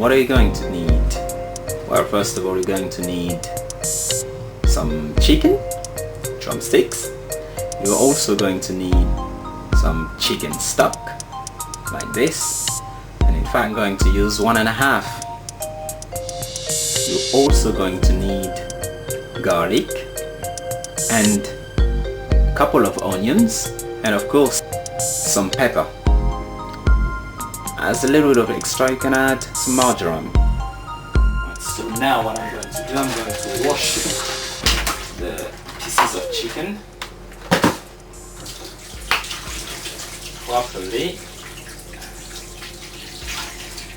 what are you going to need? Well, first of all, you're going to need some chicken, drumsticks. You're also going to need some chicken stock, like this. And in fact, I'm going to use 1.5. You're also going to need garlic and a couple of onions, and of course some pepper. As a little bit of extra, you can add some marjoram. So now what I'm going to do, I'm going to wash the pieces of chicken properly.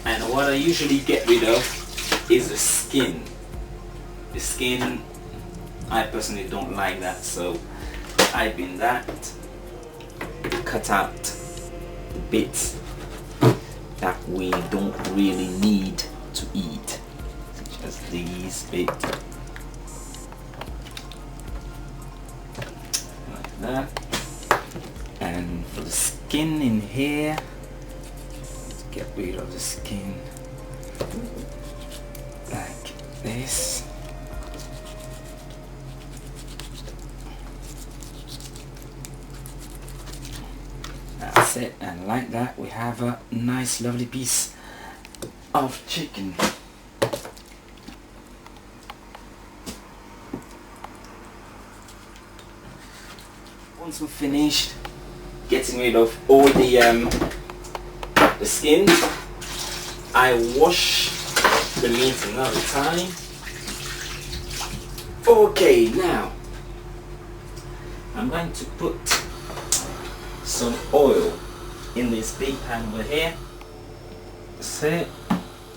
And what I usually get rid of is the skin. The skin, I personally don't like that, so I bin that. Cut out the bits that we don't really need to eat, such as these bits, like that. And for the skin in here, let's get rid of the skin like this. That's it, and like that we have a nice lovely piece of chicken. Once we've finished getting rid of all the skin, I wash the meat another time. Okay, now I'm going to put some oil in this big pan over here. So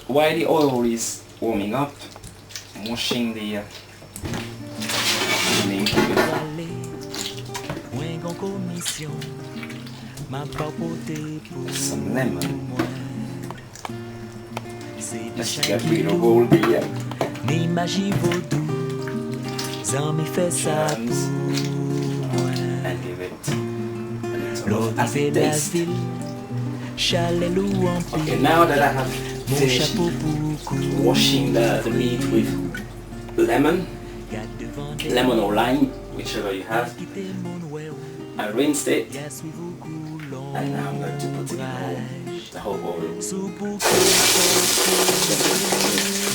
while the oil is warming up, I'm washing the meat with some lemon. Let's get rid of all the germs and give it acid taste. Okay, now that I have finished washing the meat with lemon or lime, whichever you have, I rinsed it, and now I'm going to put it in the whole bowl.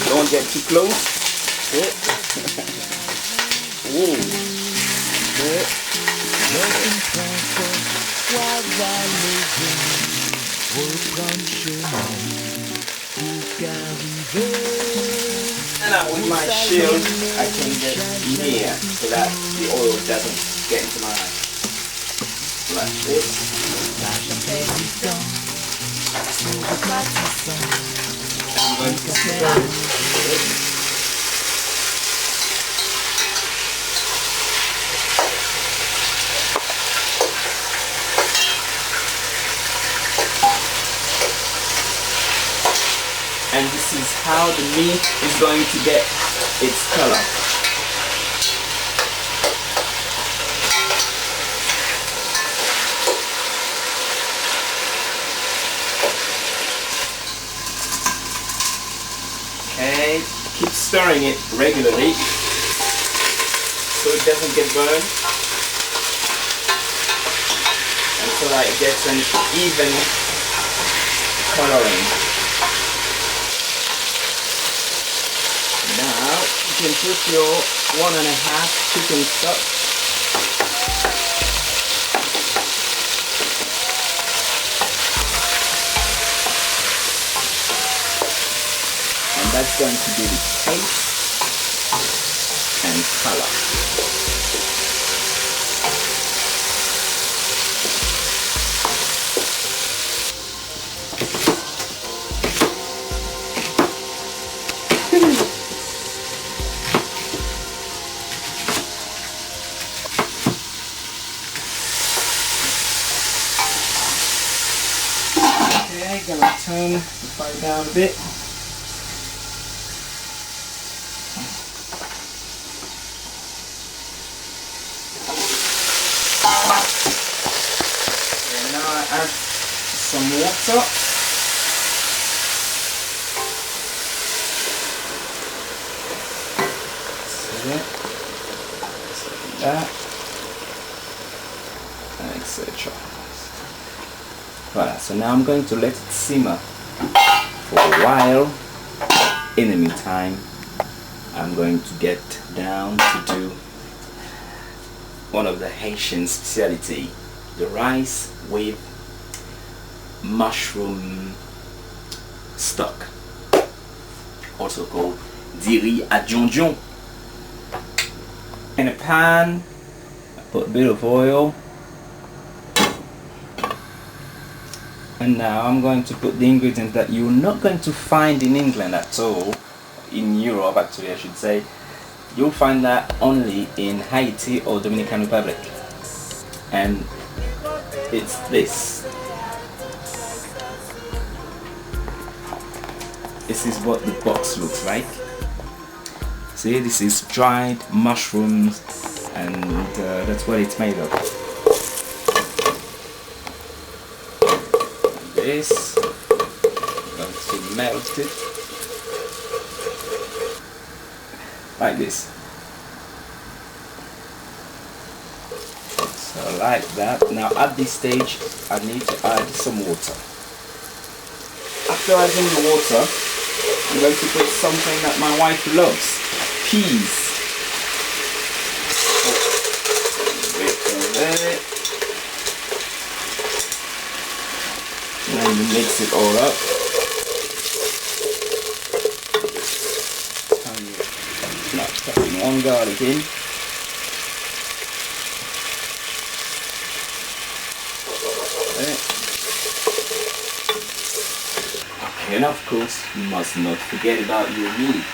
Don't get too close. Ooh. And now with my shield I can get near so that the oil doesn't get into my eye. Like this. I'm going to stir it. And this is how the meat is going to get its color. Okay, keep stirring it regularly so it doesn't get burned, and so that it gets an even coloring. Now you can put your 1.5 chicken stock. And that's going to give it taste and color. Okay, gonna turn the fire down a bit. Okay, now I add some water. That, etc. Voilà, so now I'm going to let it simmer for a while. In the meantime, I'm going to get down to do one of the Haitian speciality, the rice with mushroom stock, also called diri djondjon. In a pan, I put a bit of oil, and now I'm going to put the ingredients that you're not going to find in England at all, in Europe actually I should say. You'll find that only in Haiti or Dominican Republic, and it's this. This is what the box looks like. See, this is dried mushrooms, and that's what it's made of. And this, I'm going to melt it like this. So like that. Now at this stage, I need to add some water. After adding the water, I'm going to put something that my wife loves. Peas. And then you mix it all up. Now putting one garlic in. Okay, and of course you must not forget about your meat.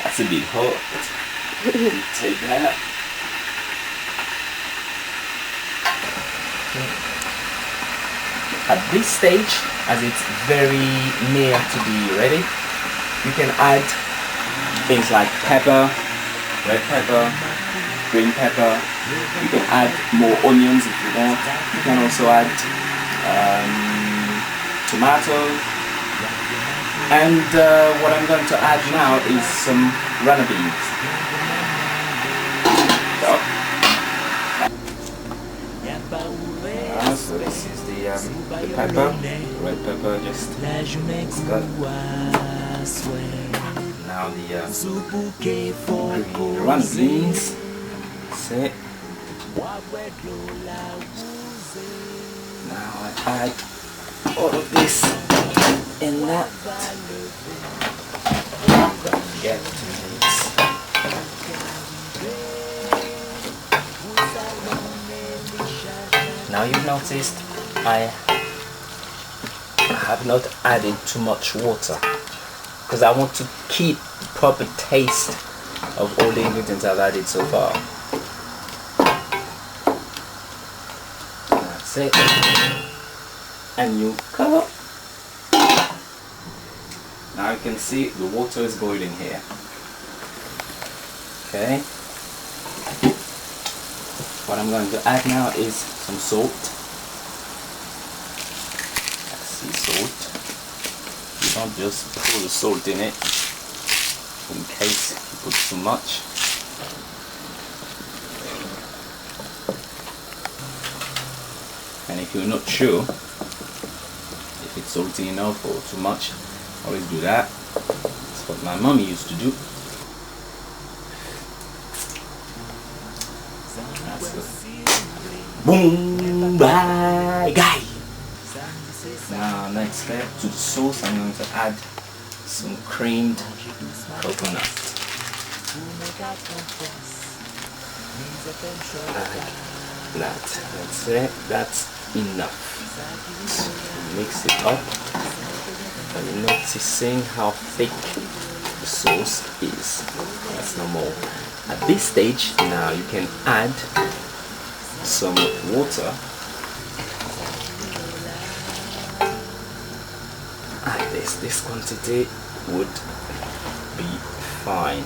That's a bit hot. Take that. At this stage, as it's very near to be ready, you can add things like pepper, red pepper, green pepper. You can add more onions if you want. You can also add tomatoes. And what I'm going to add now is some runner beans. So this is the pepper, red pepper, just got. Now the green runner beans. That's it. Now I add all of this in that. Get to mix. Now you've noticed I have not added too much water because I want to keep the proper taste of all the ingredients I've added so far. That's it. And you cover. Now you can see the water is boiling here. Okay. What I'm going to add now is some salt. Sea salt. You don't just pour the salt in it in case you put too much. And if you're not sure if it's salty enough or too much, always do that. That's what my mommy used to do. Boom, bye, guy. Now next step to the sauce, I'm going to add some creamed coconut. Like that. That's it. That's enough. So mix it up. And you're noticing how thick the sauce is. That's no more. At this stage, now you can add some water. And this quantity would be fine.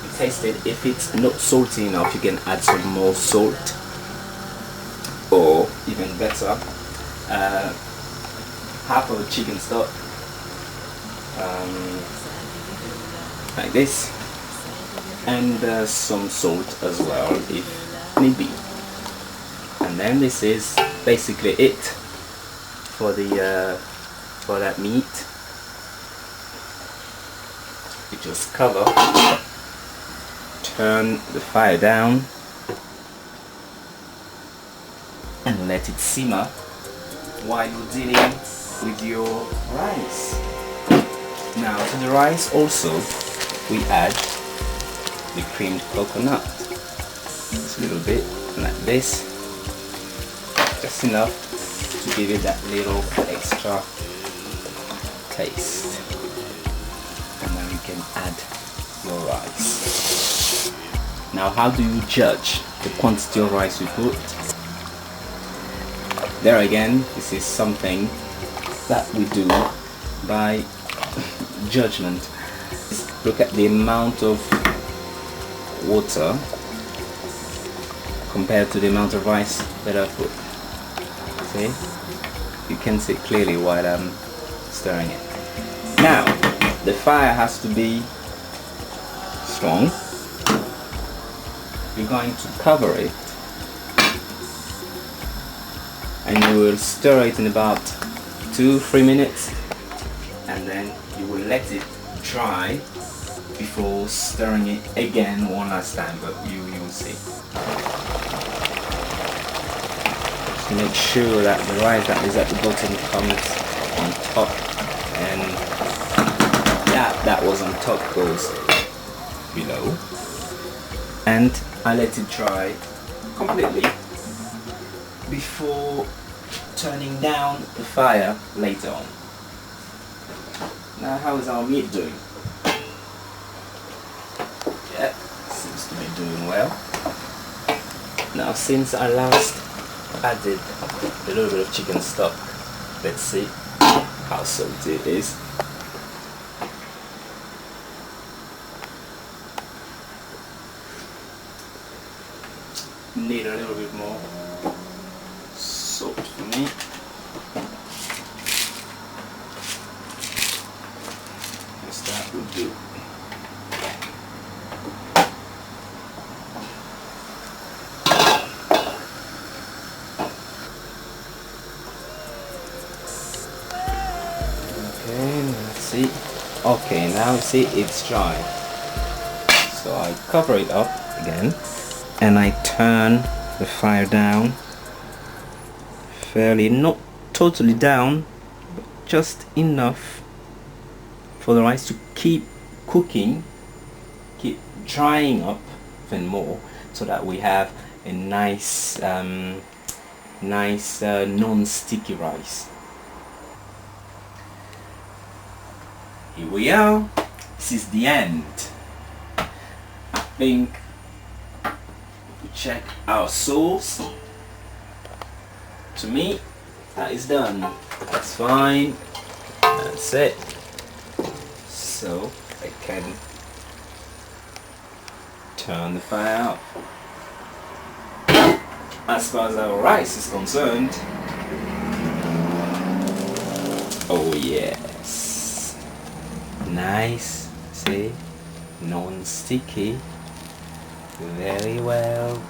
You taste it. If it's not salty enough, you can add some more salt, or even better, half of a chicken stock, like this, and some salt as well if need be. And then this is basically it for the for that meat. You just cover, turn the fire down, and let it simmer while you're dealing with your rice. Now to the rice also we add the creamed coconut, just a little bit like this, just enough to give it that little extra taste. And now you can add your rice. Now how do you judge the quantity of rice you put? There again, this is something that we do by judgment. Look at the amount of water compared to the amount of rice that I put. See? You can see clearly while I'm stirring it. Now, the fire has to be strong. You're going to cover it and you will stir it in about 2-3 minutes, and then you will let it dry before stirring it again one last time, but you will see. Just make sure that the rice that is at the bottom comes on top, and that was on top goes below, and I let it dry completely before turning down the fire later on. Now how is our meat doing? Yeah, seems to be doing well. Now since I last added a little bit of chicken stock, let's see how salty it is. Need a little bit more salt for me. Yes, that would do. Okay, let's see. Okay, now see it's dry. So I cover it up again and I turn the fire down fairly, not totally down, but just enough for the rice to keep cooking, keep drying up even more, so that we have a nice non-sticky rice. Here we are. This is the end. I think we check our sauce. To me, that is done. That's fine. That's it. So I can turn the fire up. As far as our rice is concerned, oh yes, nice, see, non-sticky, very well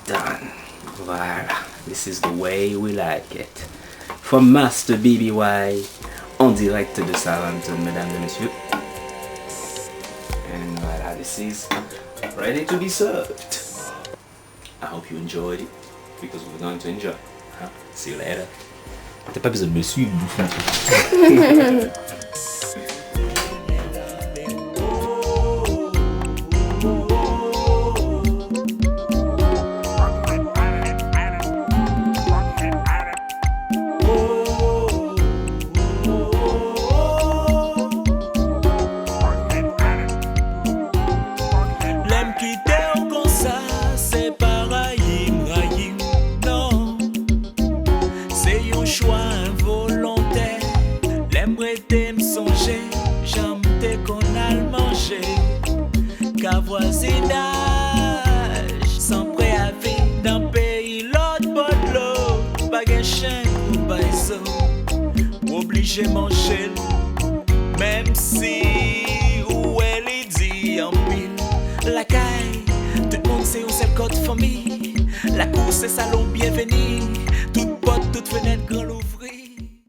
done. Voilà, this is the way we like it. From Master BBY, en direct de Southampton, mesdames et messieurs. And voilà, this is ready to be served. I hope you enjoyed it, because we're going to enjoy. See you later. T'as pas besoin de me suivre, bouffon. Voisinage, sans préavis d'un pays l'autre bord de l'eau, pas gain chien ou pas obligé obligé manger. Même si où elle est dit en pile. La caille, tout le monde sait où c'est le code famille. La cour c'est salon bienvenue. Toute porte, toute fenêtre, grand